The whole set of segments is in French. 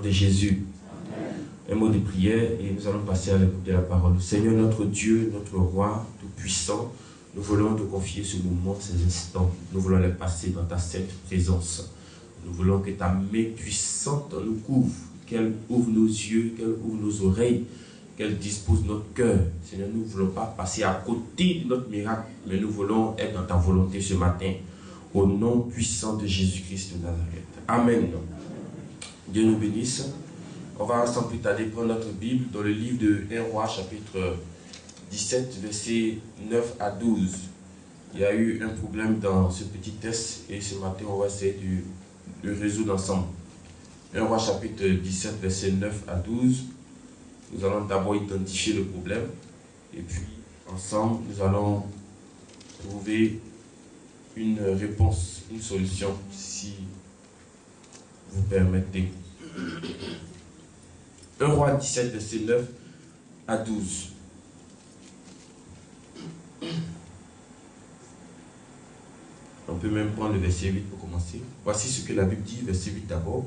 de Jésus. Un mot de prière et nous allons passer à l'écoute de la parole. Seigneur notre Dieu, notre Roi tout-puissant, nous voulons te confier ce moment, ces instants. Nous voulons les passer dans ta sainte présence. Nous voulons que ta main puissante nous couvre, qu'elle ouvre nos yeux, qu'elle ouvre nos oreilles, qu'elle dispose notre cœur. Seigneur, nous ne voulons pas passer à côté de notre miracle, mais nous voulons être dans ta volonté ce matin. Au nom puissant de Jésus-Christ de Nazareth. Amen. Dieu nous bénisse. On va sans plus tarder prendre notre Bible dans le livre de 1 Roi, chapitre 17, versets 9 à 12. Il y a eu un problème dans ce petit test et ce matin, on va essayer de le résoudre ensemble. 1 Roi, chapitre 17, versets 9 à 12. Nous allons d'abord identifier le problème et puis ensemble, nous allons trouver une réponse, une solution, si vous permettez. 1 Roi 17, verset 9 à 12. On peut même prendre le verset 8 pour commencer. Voici ce que la Bible dit, verset 8 d'abord.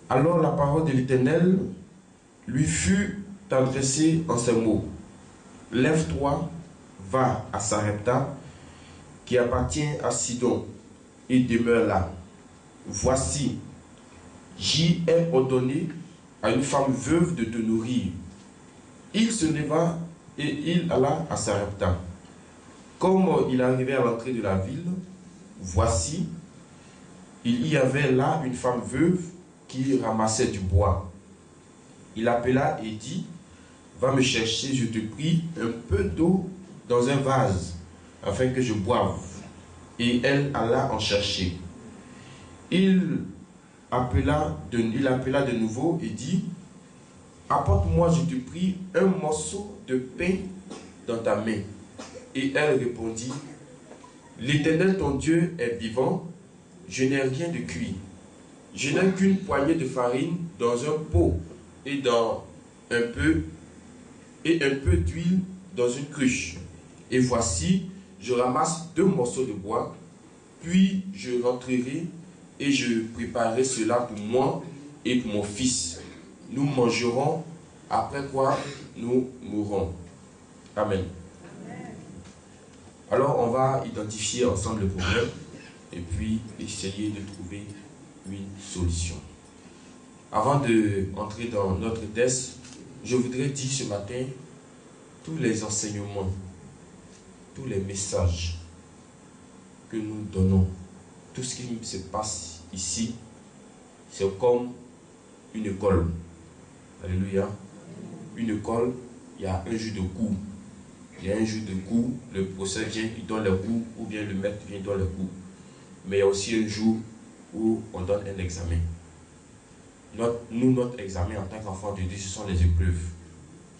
Alors la parole de l'Éternel lui fut adressée en ces mots. Lève-toi, va à Sarepta, qui appartient à Sidon, et demeure là. Voici, j'y ai ordonné à une femme veuve de te nourrir. Il se leva et il alla à Sarepta. Comme il arrivait à l'entrée de la ville, voici, il y avait là une femme veuve qui ramassait du bois. Il appela et dit, va me chercher, je te prie, un peu d'eau dans un vase, afin que je boive. Et elle alla en chercher. Il appela de nouveau et dit, apporte-moi, je te prie, un morceau de pain dans ta main. Et elle répondit, l'Éternel ton Dieu est vivant, je n'ai rien de cuit. Je n'ai qu'une poignée de farine dans un pot et un peu d'huile dans une cruche. Et voici, je ramasse 2 morceaux de bois, puis je rentrerai et je préparerai cela pour moi et pour mon fils. Nous mangerons, après quoi nous mourrons. Amen. Alors on va identifier ensemble le problème et puis essayer de trouver une solution. Avant d'entrer dans notre test, je voudrais dire ce matin tous les enseignements, tous les messages que nous donnons, tout ce qui se passe ici, c'est comme une école. Alléluia. Une école, il y a un jour de cours. Il y a un jour de cours, le professeur vient, il donne le cours, ou bien le maître vient, il donne le cours. Mais il y a aussi un jour où on donne un examen. Notre examen en tant qu'enfant de Dieu, ce sont les épreuves,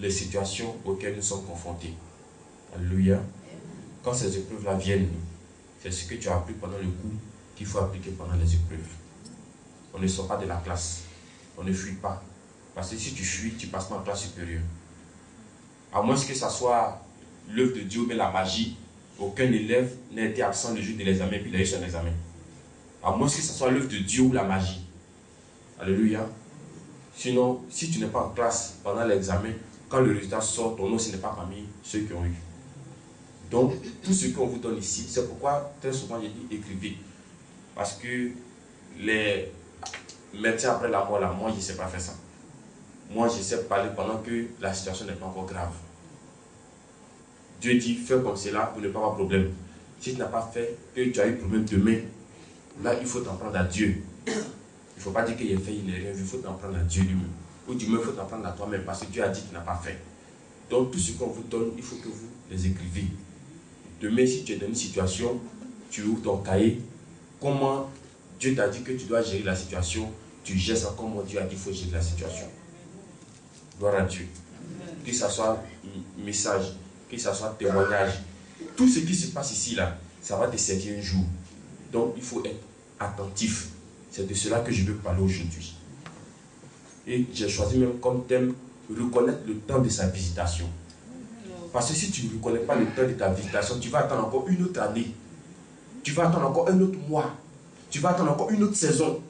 les situations auxquelles nous sommes confrontés. Alléluia. Quand ces épreuves-là viennent, c'est ce que tu as appris pendant le cours qu'il faut appliquer pendant les épreuves. On ne sort pas de la classe. On ne fuit pas. Parce que si tu fuis, tu passes pas en classe supérieure. À moins que ça soit l'œuvre de Dieu, mais la magie, aucun élève n'a été absent le jour de l'examen, puis il a eu son examen. À moins que ce soit l'œuvre de Dieu ou la magie. Alléluia. Sinon, si tu n'es pas en classe pendant l'examen, quand le résultat sort, ton nom ce n'est pas parmi ceux qui ont eu. Donc, tout ce qu'on vous donne ici, c'est pourquoi très souvent j'ai dit écrivez. Parce que les médecins après la mort, là, moi je ne sais pas faire ça. Moi je sais parler pendant que la situation n'est pas encore grave. Dieu dit fais comme cela pour ne pas avoir de problème. Si tu n'as pas fait, que tu as eu problème demain, là il faut t'en prendre à Dieu. Il ne faut pas dire qu'il a fait, il n'a rien vu, il faut t'en prendre à Dieu lui-même. Ou du moins il faut t'en prendre à toi-même parce que Dieu a dit qu'il n'a pas fait. Donc tout ce qu'on vous donne, il faut que vous les écrivez. Demain, si tu es dans une situation, tu ouvres ton cahier, comment Dieu t'a dit que tu dois gérer la situation, tu gères ça comme Dieu a dit qu'il faut gérer la situation. Gloire à Dieu. Que ce soit message, que ce soit témoignage, tout ce qui se passe ici, là, ça va te servir un jour. Donc, il faut être attentif. C'est de cela que je veux parler aujourd'hui. Et j'ai choisi même comme thème, reconnaître le temps de sa visitation. Parce que si tu ne reconnais pas le temps de ta visitation, tu vas attendre encore une autre année. Tu vas attendre encore un autre mois. Tu vas attendre encore une autre saison.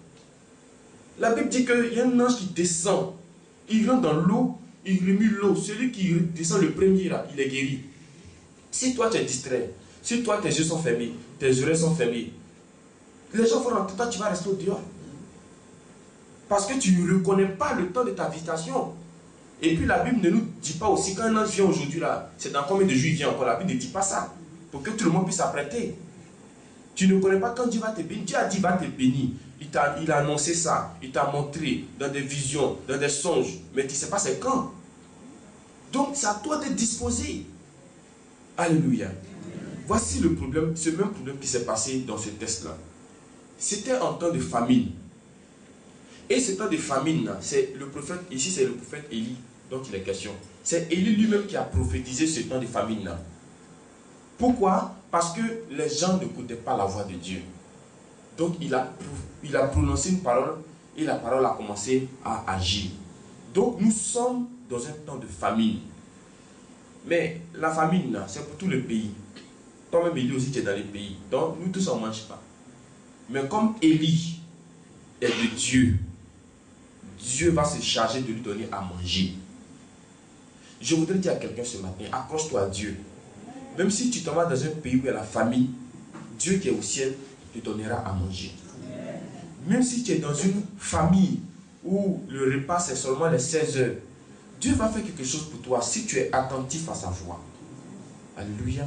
La Bible dit qu'il y a un ange qui descend. Il rentre dans l'eau, il remue l'eau. Celui qui descend le premier, là, il est guéri. Si toi, tu es distrait, si toi, tes yeux sont fermés, tes oreilles sont fermées, les gens vont rentrer, toi, tu vas rester au dehors. Parce que tu ne reconnais pas le temps de ta visitation. Et puis la Bible ne nous dit pas aussi, quand un ange vient aujourd'hui, là, c'est dans combien de jours il vient encore. La Bible ne dit pas ça. Pour que tout le monde puisse s'apprêter. Tu ne connais pas quand Dieu va te bénir. Dieu a dit, il va te bénir. Il a annoncé ça. Il t'a montré dans des visions, dans des songes. Mais tu ne sais pas c'est quand. Donc c'est à toi d'être disposé. Alléluia. Voici le problème, ce même problème qui s'est passé dans ce test-là. C'était en temps de famine. Et ce temps de famine, c'est le prophète, ici c'est le prophète Élie dont il est question. C'est Élie lui-même qui a prophétisé ce temps de famine-là. Pourquoi? Parce que les gens n'écoutaient pas la voix de Dieu. Donc il a prononcé une parole et la parole a commencé à agir. Donc nous sommes dans un temps de famine. Mais la famine, c'est pour tout le pays. Toi-même, Élie aussi, tu es dans les pays. Donc nous tous, on ne mange pas. Mais comme Élie est de Dieu, Dieu va se charger de lui donner à manger. Je voudrais dire à quelqu'un ce matin, accroche-toi à Dieu. Même si tu t'en vas dans un pays où il y a la famine, Dieu qui est au ciel te donnera à manger. Même si tu es dans une famille où le repas c'est seulement les 16 heures, Dieu va faire quelque chose pour toi si tu es attentif à sa voix. Alléluia.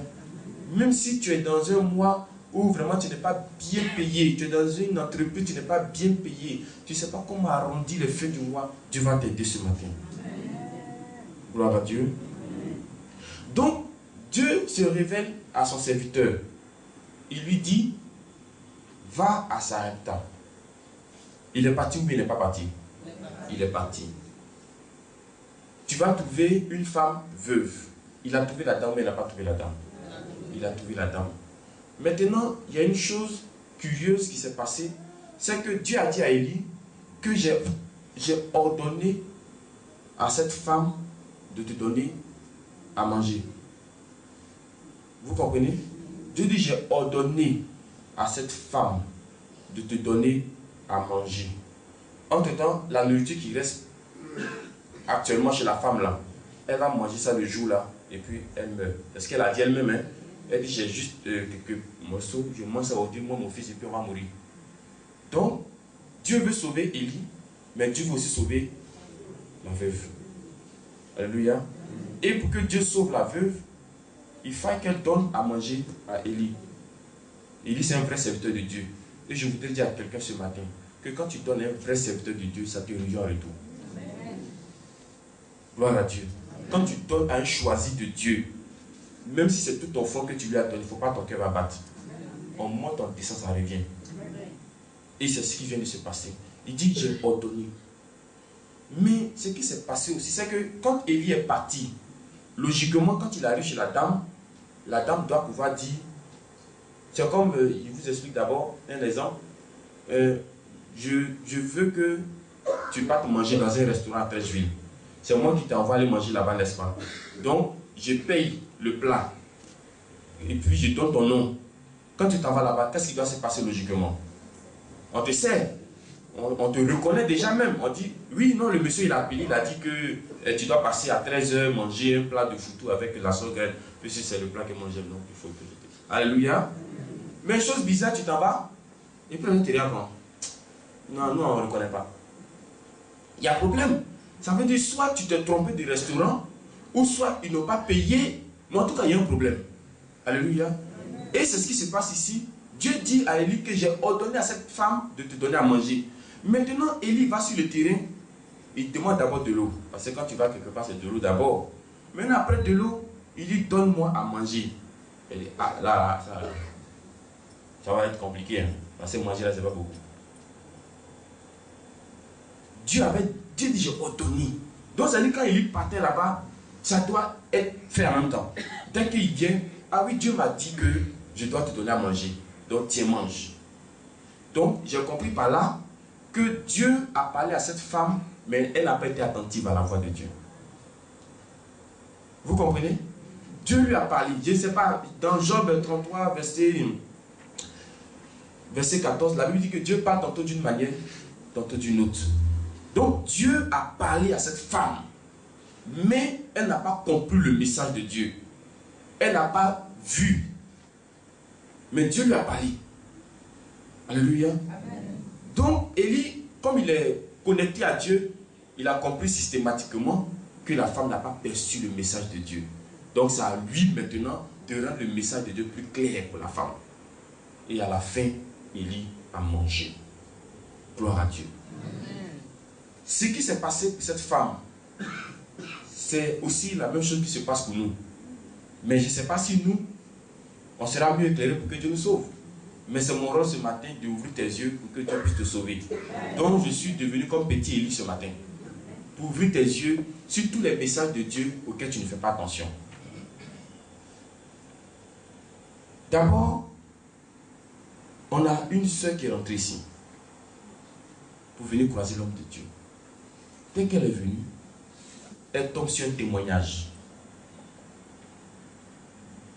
Même si tu es dans un mois où vraiment tu n'es pas bien payé, tu es dans une entreprise, tu n'es pas bien payé, tu ne sais pas comment arrondir les feux du mois, Dieu va t'aider ce matin. Gloire à Dieu. Donc, Dieu se révèle à son serviteur. Il lui dit, va à Sarepta. Il est parti ou il n'est pas parti? Il est parti. Tu vas trouver une femme veuve. Il a trouvé la dame, mais il n'a pas trouvé la dame. Il a trouvé la dame. Maintenant, il y a une chose curieuse qui s'est passée. C'est que Dieu a dit à Élie que j'ai ordonné à cette femme de te donner à manger. Vous comprenez? Dieu dit, j'ai ordonné à cette femme de te donner à manger. Entre-temps, la nourriture qui reste actuellement chez la femme là, elle va manger ça le jour là, et puis elle meurt. C'est ce qu'elle a dit elle-même. Hein? Elle dit, j'ai juste quelques morceaux, je mange ça aujourd'hui, moi mon fils, et puis on va mourir. Donc, Dieu veut sauver Élie, mais Dieu veut aussi sauver la veuve. Alléluia. Et pour que Dieu sauve la veuve, il faut qu'elle donne à manger à Élie. Élie, c'est un vrai serviteur de Dieu. Et je voudrais dire à quelqu'un ce matin que quand tu donnes un vrai serviteur de Dieu, ça te revient en retour. Gloire à Dieu. Quand tu donnes à un choisi de Dieu, même si c'est tout ton fond que tu lui as donné, il ne faut pas ton cœur va battre. On monte, on descend, ça revient. Et c'est ce qui vient de se passer. Il dit que j'ai ordonné. Mais ce qui s'est passé aussi, c'est que quand Élie est parti, logiquement, quand il arrive chez la dame doit pouvoir dire, c'est comme, il vous explique d'abord un exemple, je veux que tu partes manger dans un restaurant à Trècheville. C'est moi qui t'envoie aller manger là-bas, n'est-ce pas? Donc, je paye le plat. Et puis, je donne ton nom. Quand tu t'en vas là-bas, qu'est-ce qui doit se passer logiquement? On te sait. On te reconnaît déjà même. On dit, oui, non, le monsieur, il a appelé, il a dit que tu dois passer à 13 h manger un plat de foutou avec la sauce graine. Puis si c'est le plat que moi j'aime, donc il faut que je te... Alléluia. Mais chose bizarre, tu t'en vas, et puis on te dit, non, nous, on ne reconnaît pas. Il y a problème. Ça veut dire, soit tu t'es trompé du restaurant, ou soit ils n'ont pas payé, mais en tout cas, il y a un problème. Alléluia. Et c'est ce qui se passe ici. Dieu dit à Élie que j'ai ordonné à cette femme de te donner à manger. Maintenant, Élie va sur le terrain, il demande d'abord de l'eau. Parce que quand tu vas quelque part, c'est de l'eau d'abord. Maintenant, après de l'eau, il dit, donne-moi à manger. Elle dit, ah là, ça va être compliqué. Hein, parce que manger là, c'est pas beaucoup. Dieu dit, j'ai ordonné. Donc, ça dit quand Élie partait là-bas, ça doit être fait en même temps. Dès qu'il vient, ah oui, Dieu m'a dit que je dois te donner à manger. Donc, tiens, mange. Donc, j'ai compris par là que Dieu a parlé à cette femme, mais elle n'a pas été attentive à la voix de Dieu. Vous comprenez? Dieu lui a parlé. Je ne sais pas, dans Job 33, verset 14, la Bible dit que Dieu parle tantôt d'une manière, tantôt d'une autre. Donc Dieu a parlé à cette femme, mais elle n'a pas compris le message de Dieu. Elle n'a pas vu. Mais Dieu lui a parlé. Alléluia. Amen. Donc Élie, comme il est connecté à Dieu, il a compris systématiquement que la femme n'a pas perçu le message de Dieu. Donc c'est à lui maintenant de rendre le message de Dieu plus clair pour la femme. Et à la fin, Élie a mangé. Gloire à Dieu. Amen. Ce qui s'est passé pour cette femme, c'est aussi la même chose qui se passe pour nous. Mais je ne sais pas si nous, on sera mieux éclairés pour que Dieu nous sauve. Mais c'est mon rôle ce matin d'ouvrir tes yeux pour que Dieu puisse te sauver. Donc je suis devenu comme petit Élie ce matin. Pour ouvrir tes yeux sur tous les messages de Dieu auxquels tu ne fais pas attention. D'abord, on a une soeur qui est rentrée ici pour venir croiser l'homme de Dieu. Dès qu'elle est venue, elle tombe sur un témoignage.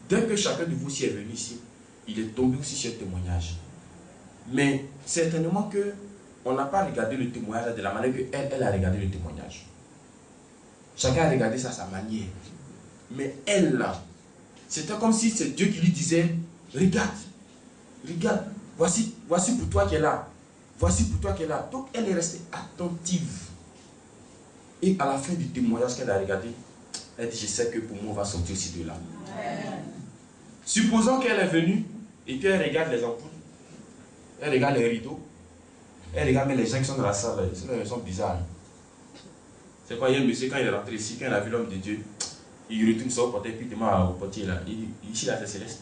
Dès que chacun de vous s'y est venu ici, il est tombé aussi sur un témoignage. Mais certainement qu'on n'a pas regardé le témoignage de la manière qu'elle a regardé le témoignage. Chacun a regardé ça à sa manière. Mais elle, là, c'était comme si c'est Dieu qui lui disait, regarde, regarde, voici pour toi qui est là. Voici pour toi qui est là. Donc elle est restée attentive. Et à la fin du témoignage qu'elle a regardé, elle dit, je sais que pour moi, on va sortir aussi de là. Supposons qu'elle est venue et qu'elle regarde les ampoules, elle regarde les rideaux, elle regarde même les gens qui sont dans la salle, ils sont bizarres. C'est quand il y a un monsieur, quand il est rentré ici, quand il a vu l'homme de Dieu, il retourne son portail, puis il demande au portier là, ici là c'est Céleste.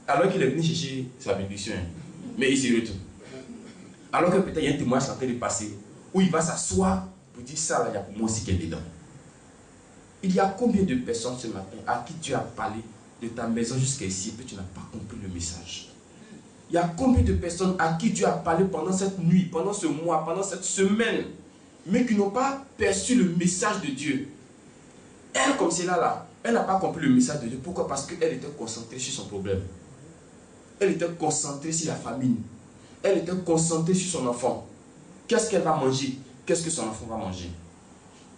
Alors qu'il est venu chercher sa bénédiction, mais il se retourne. Alors que peut-être il y a un témoignage en train de passer, où il va s'asseoir pour dire ça là, il y a pour moi aussi qui est dedans. Il y a combien de personnes ce matin à qui Dieu a parlé de ta maison jusqu'à ici et que tu n'as pas compris le message? Il y a combien de personnes à qui Dieu a parlé pendant cette nuit, pendant ce mois, pendant cette semaine, mais qui n'ont pas perçu le message de Dieu? Elle, comme c'est là, elle n'a pas compris le message de Dieu. Pourquoi? Parce qu'elle était concentrée sur son problème. Elle était concentrée sur la famine. Elle était concentrée sur son enfant. Qu'est-ce qu'elle va manger? Qu'est-ce que son enfant va manger?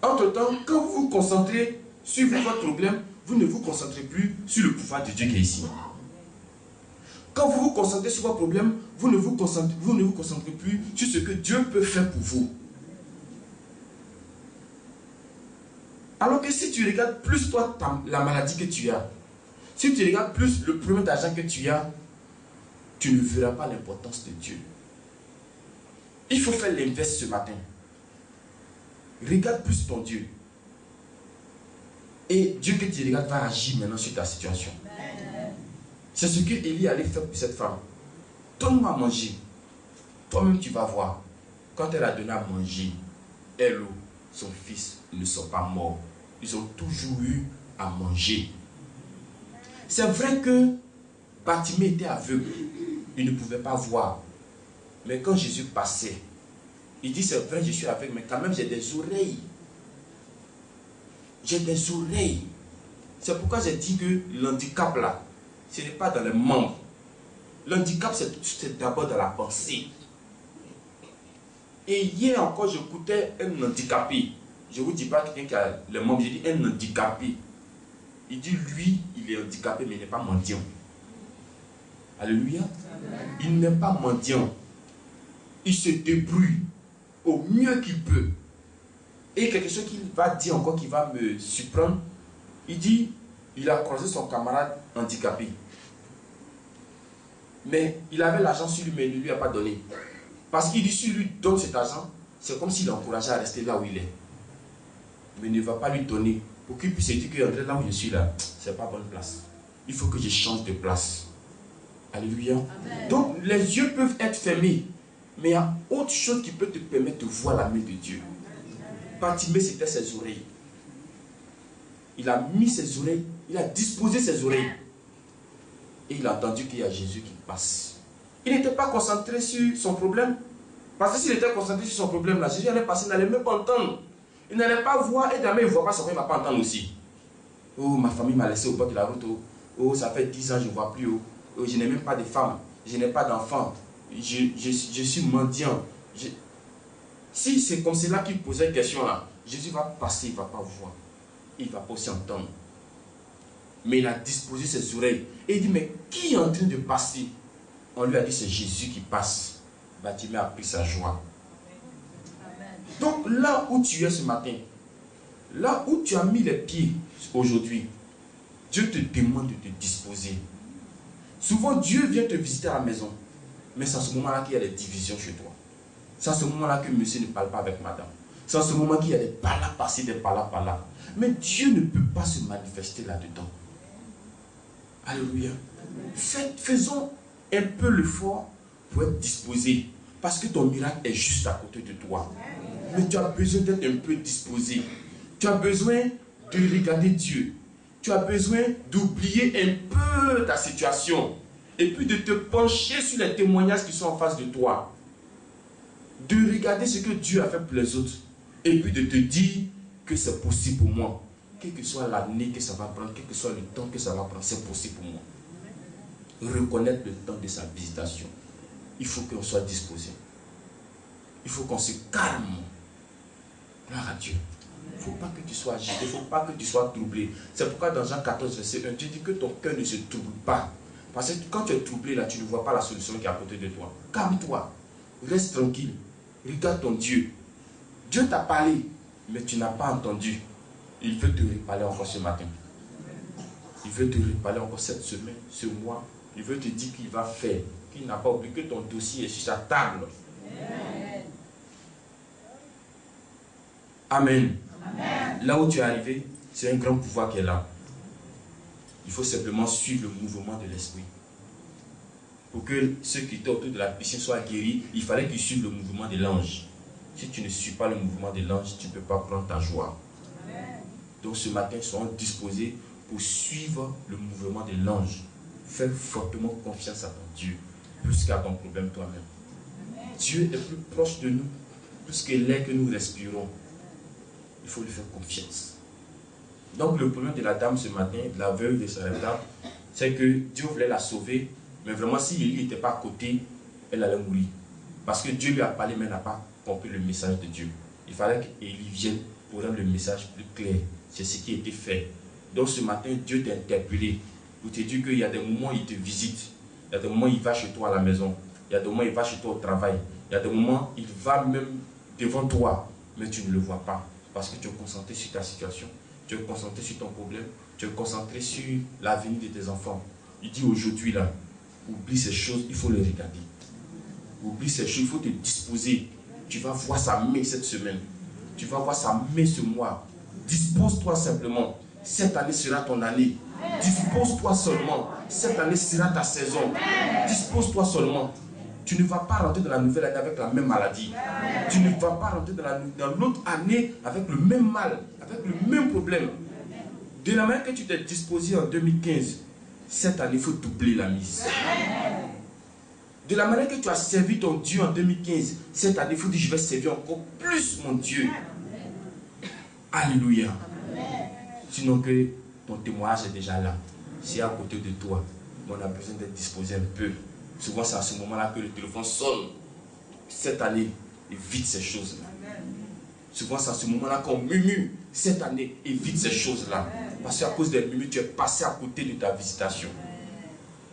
Entre-temps, quand vous vous concentrez sur votre problème, vous ne vous concentrez plus sur le pouvoir de Dieu qui est ici. Quand vous vous concentrez sur votre problème, vous ne vous concentrez plus sur ce que Dieu peut faire pour vous. Alors que si tu regardes plus toi la maladie que tu as, si tu regardes plus le problème d'argent que tu as, tu ne verras pas l'importance de Dieu. Il faut faire l'inverse ce matin. Regarde plus ton Dieu. Et Dieu que tu regardes va agir maintenant sur ta situation. C'est ce que Élie allait faire pour cette femme. Donne-moi à manger. Toi-même tu vas voir. Quand elle a donné à manger, elle ou son fils ne sont pas morts. Ils ont toujours eu à manger. C'est vrai que Bartimée était aveugle. Il ne pouvait pas voir. Mais quand Jésus passait, il dit, c'est vrai, je suis aveugle, mais quand même j'ai des oreilles. J'ai des oreilles. C'est pourquoi j'ai dit que l'handicap là, ce n'est pas dans les membres. L'handicap, c'est d'abord dans la pensée. Et hier encore, j'écoutais un handicapé. Je ne vous dis pas quelqu'un qui a les membres, j'ai dit un handicapé. Il dit, lui, il est handicapé, mais il n'est pas mendiant. Alléluia. Il n'est pas mendiant. Il se débrouille au mieux qu'il peut. Et quelque chose qu'il va dire encore qui va me surprendre, il dit, il a croisé son camarade handicapé. Mais il avait l'argent sur lui, mais il ne lui a pas donné. Parce qu'il dit, si lui donne cet argent, c'est comme s'il l'encourageait à rester là où il est. Mais il ne va pas lui donner. Pour qu'il puisse se dire que là où je suis là, ce n'est pas bonne place. Il faut que je change de place. Alléluia. Amen. Donc les yeux peuvent être fermés. Mais il y a autre chose qui peut te permettre de voir la main de Dieu. Bartimée, c'était ses oreilles. Il a mis ses oreilles, il a disposé ses oreilles. Et il a entendu qu'il y a Jésus qui passe. Il n'était pas concentré sur son problème. Parce que s'il était concentré sur son problème, là, Jésus allait passer, il n'allait même pas entendre. Il n'allait pas voir, et jamais il ne voit pas son frère, il ne va pas entendre aussi. Oh, ma famille m'a laissé au bord de la route. Oh, ça fait 10 ans, je ne vois plus. Oh, je n'ai même pas de femme. Je n'ai pas d'enfant. Je suis mendiant. Si c'est comme cela qu'il posait la question là, Jésus va passer, il ne va pas voir. Il ne va pas aussi entendre. Mais il a disposé ses oreilles. Et il dit, mais qui est en train de passer? On lui a dit, c'est Jésus qui passe. Bartimée a pris sa joie. Donc là où tu es ce matin, là où tu as mis les pieds aujourd'hui, Dieu te demande de te disposer. Souvent Dieu vient te visiter à la maison, mais c'est à ce moment-là qu'il y a des divisions chez toi. C'est à ce moment-là que monsieur ne parle pas avec madame. C'est à ce moment qu'il y a des par-là passés, des par-là, par-là. Mais Dieu ne peut pas se manifester là-dedans. Alléluia. Faisons un peu l'effort pour être disposé. Parce que ton miracle est juste à côté de toi. Mais tu as besoin d'être un peu disposé. Tu as besoin de regarder Dieu. Tu as besoin d'oublier un peu ta situation. Et puis de te pencher sur les témoignages qui sont en face de toi. De regarder ce que Dieu a fait pour les autres. Et puis de te dire que c'est possible pour moi. Quelle que soit l'année que ça va prendre, quel que soit le temps que ça va prendre, c'est possible pour moi. Reconnaître le temps de sa visitation. Il faut qu'on soit disposé. Il faut qu'on se calme. Gloire à Dieu. Il ne faut pas que tu sois agité, il ne faut pas que tu sois troublé. C'est pourquoi dans Jean 14, verset 1, Dieu dit que ton cœur ne se trouble pas. Parce que quand tu es troublé, là, tu ne vois pas la solution qui est à côté de toi. Calme-toi. Reste tranquille. Regarde ton Dieu. Dieu t'a parlé, mais tu n'as pas entendu. Il veut te reparler encore ce matin. Il veut te reparler encore cette semaine, ce mois. Il veut te dire qu'il va faire. Qu'il n'a pas oublié que ton dossier est sur sa table. Amen. Amen. Là où tu es arrivé, c'est un grand pouvoir qui est là. Il faut simplement suivre le mouvement de l'esprit. Pour que ceux qui étaient autour de la piscine soient guéris, il fallait qu'ils suivent le mouvement de l'ange. Si tu ne suis pas le mouvement de l'ange, tu ne peux pas prendre ta joie. Amen. Donc ce matin, soyons disposés pour suivre le mouvement de l'ange. Fais fortement confiance à ton Dieu, plus qu'à ton problème toi-même. Dieu est plus proche de nous, plus que l'air que nous respirons. Il faut lui faire confiance. Donc le problème de la dame ce matin, de la veuve de Sarepta, c'est que Dieu voulait la sauver, mais vraiment si Élie n'était pas à côté, elle allait mourir. Parce que Dieu lui a parlé, mais elle n'a pas compris le message de Dieu. Il fallait qu'Élie vienne pour rendre le message plus clair. C'est ce qui a été fait. Donc ce matin, Dieu t'a interpellé pour te dire qu'il y a des moments où il te visite. Il y a des moments où il va chez toi à la maison. Il y a des moments où il va chez toi au travail. Il y a des moments où il va même devant toi, mais tu ne le vois pas. Parce que tu es concentré sur ta situation. Tu es concentré sur ton problème. Tu es concentré sur l'avenir de tes enfants. Il dit aujourd'hui là, oublie ces choses, il faut les regarder. Oublie ces choses, il faut te disposer. Tu vas voir sa main cette semaine. Tu vas voir sa main ce mois. Dispose-toi simplement. Cette année sera ton année. Dispose-toi seulement. Cette année sera ta saison. Dispose-toi seulement. Tu ne vas pas rentrer dans la nouvelle année avec la même maladie. Tu ne vas pas rentrer dans l'autre année avec le même mal, avec le même problème. De la manière que tu t'es disposé en 2015, cette année, il faut doubler la mise. De la manière que tu as servi ton Dieu en 2015, cette année, il faut dire je vais servir encore plus mon Dieu. Alléluia. Sinon que ton témoignage est déjà là. C'est à côté de toi. Mais on a besoin d'être disposé un peu. Souvent, c'est à ce moment-là que le téléphone sonne. Cette année, évite ces choses-là. Souvent, c'est à ce moment-là qu'on murmure. Cette année, évite ces choses-là. Parce qu'à cause des murmures, tu es passé à côté de ta visitation.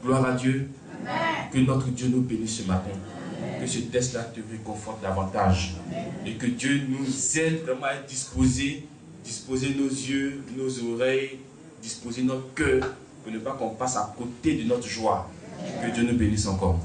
Gloire à Dieu. Amen. Que notre Dieu nous bénisse ce matin. Amen. Que ce test-là te réconforte davantage. Amen. Et que Dieu nous aide vraiment à être disposer nos yeux, nos oreilles, disposer notre cœur, pour ne pas qu'on passe à côté de notre joie. Que Dieu nous bénisse encore.